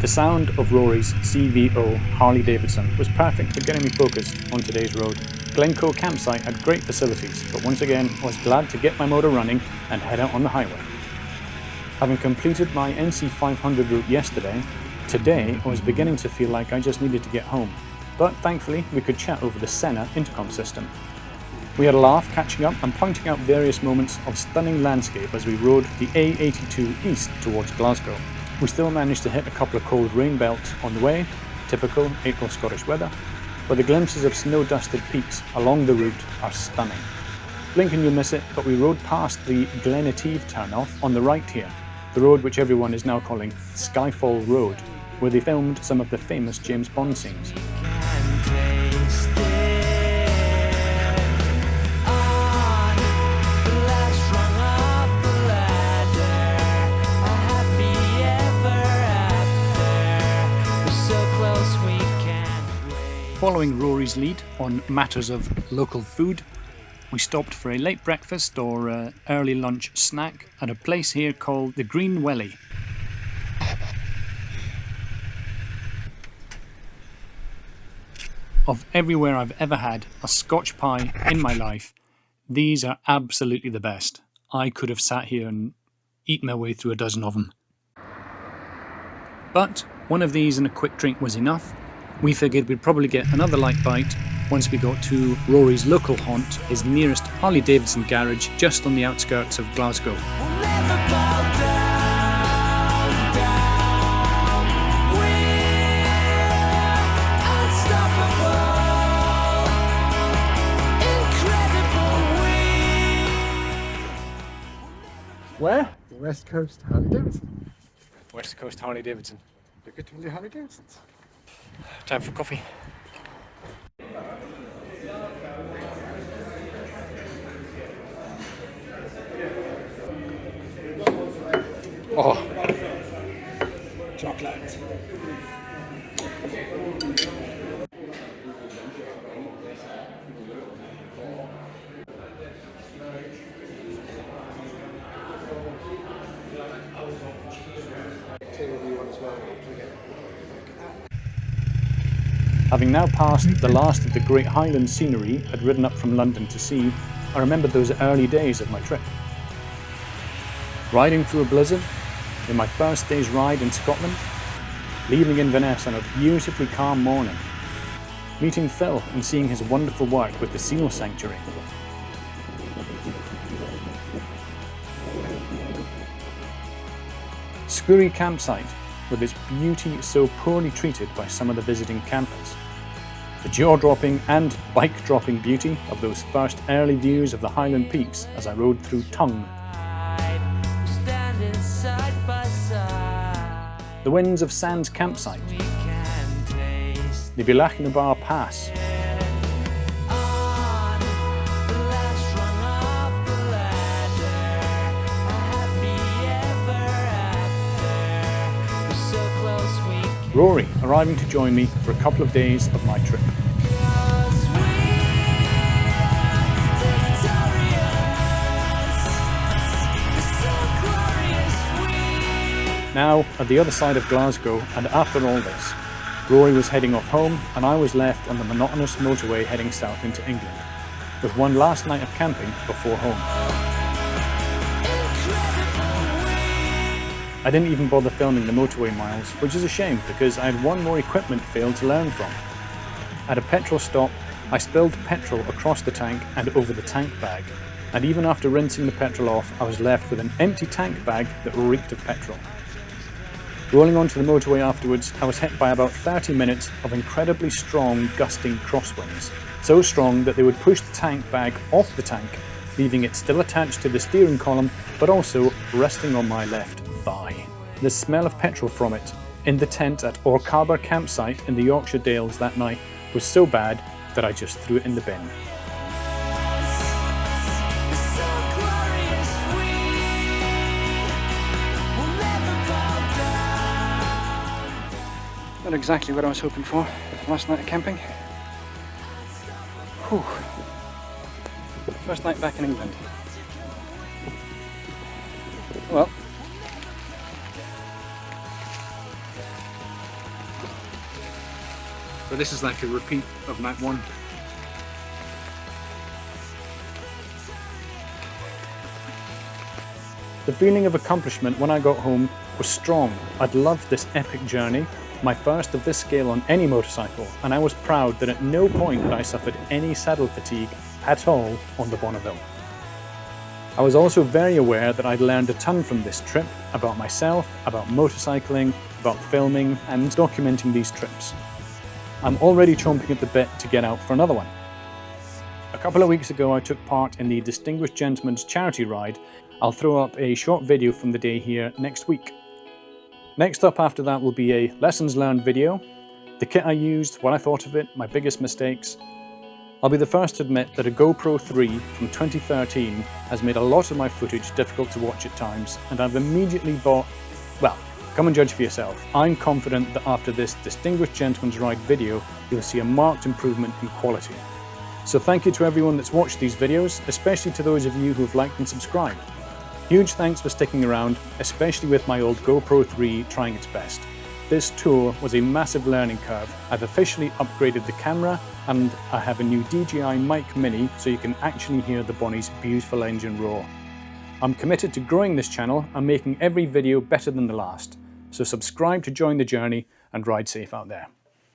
The sound of Rory's CVO Harley Davidson was perfect for getting me focused on today's road. Glencoe Campsite had great facilities, but once again I was glad to get my motor running and head out on the highway. Having completed my NC 500 route yesterday, today I was beginning to feel like I just needed to get home, but thankfully we could chat over the Senna intercom system. We had a laugh catching up and pointing out various moments of stunning landscape as we rode the A82 east towards Glasgow. We still managed to hit a couple of cold rain belts on the way, typical April Scottish weather, but the glimpses of snow-dusted peaks along the route are stunning. Blink and you'll miss it, but we rode past the Glencoe turn-off on the right here, the road which everyone is now calling Skyfall Road, where they filmed some of the famous James Bond scenes. Following Rory's lead on matters of local food, we stopped for a late breakfast or early lunch snack at a place here called the Green Welly. Of everywhere I've ever had a Scotch pie in my life, these are absolutely the best. I could have sat here and eaten my way through a dozen of them. But one of these and a quick drink was enough. We figured we'd probably get another light bite once we got to Rory's local haunt, his nearest Harley Davidson garage just on the outskirts of Glasgow. Where? West Coast Harley Davidson. West Coast Harley Davidson. Look at the Harley Davidsons. Time for coffee. Oh, Chocolate. having now passed the last of the great Highland scenery I'd ridden up from London to see, I remembered those early days of my trip. Riding through a blizzard, in my first day's ride in Scotland, leaving Inverness on a beautifully calm morning, meeting Phil and seeing his wonderful work with the seal sanctuary. Orcaber Campsite, with its beauty so poorly treated by some of the visiting campers. The jaw-dropping and bike-dropping beauty of those first early views of the Highland peaks as I rode through Tongue. The winds of Sands Campsite. The Bilachnabar Pass. Rory arriving to join me for a couple of days of my trip. Now, at the other side of Glasgow, and after all this, Rory was heading off home and I was left on the monotonous motorway heading south into England, with one last night of camping before home. I didn't even bother filming the motorway miles, which is a shame because I had one more equipment fail to learn from. At a petrol stop, I spilled petrol across the tank and over the tank bag, and even after rinsing the petrol off, I was left with an empty tank bag that reeked of petrol. Rolling onto the motorway afterwards, I was hit by about 30 minutes of incredibly strong, gusting crosswinds, so strong that they would push the tank bag off the tank, leaving it still attached to the steering column, but also resting on my left thigh. The smell of petrol from it in the tent at Orcaber Campsite in the Yorkshire Dales that night was so bad that I just threw it in the bin. Not exactly what I was hoping for last night of camping. Whew. First night back in England. but this is like a repeat of night one. The feeling of accomplishment when I got home was strong. I'd loved this epic journey, my first of this scale on any motorcycle, and I was proud that at no point had I suffered any saddle fatigue at all on the Bonneville. I was also very aware that I'd learned a ton from this trip, about myself, about motorcycling, about filming and documenting these trips. I'm already chomping at the bit to get out for another one. A couple of weeks ago I took part in the Distinguished Gentleman's charity ride. I'll throw up a short video from the day here next week. Next up after that will be a lessons learned video, the kit I used, what I thought of it, my biggest mistakes. I'll be the first to admit that a GoPro 3 from 2013 has made a lot of my footage difficult to watch at times, and I've immediately bought, well, come and judge for yourself. I'm confident that after this Distinguished Gentleman's Ride video, you'll see a marked improvement in quality. So thank you to everyone that's watched these videos, especially to those of you who've liked and subscribed. Huge thanks for sticking around, especially with my old GoPro 3 trying its best. This tour was a massive learning curve. I've officially upgraded the camera and I have a new DJI Mic Mini so you can actually hear the Bonnie's beautiful engine roar. I'm committed to growing this channel and making every video better than the last, so subscribe to join the journey and ride safe out there.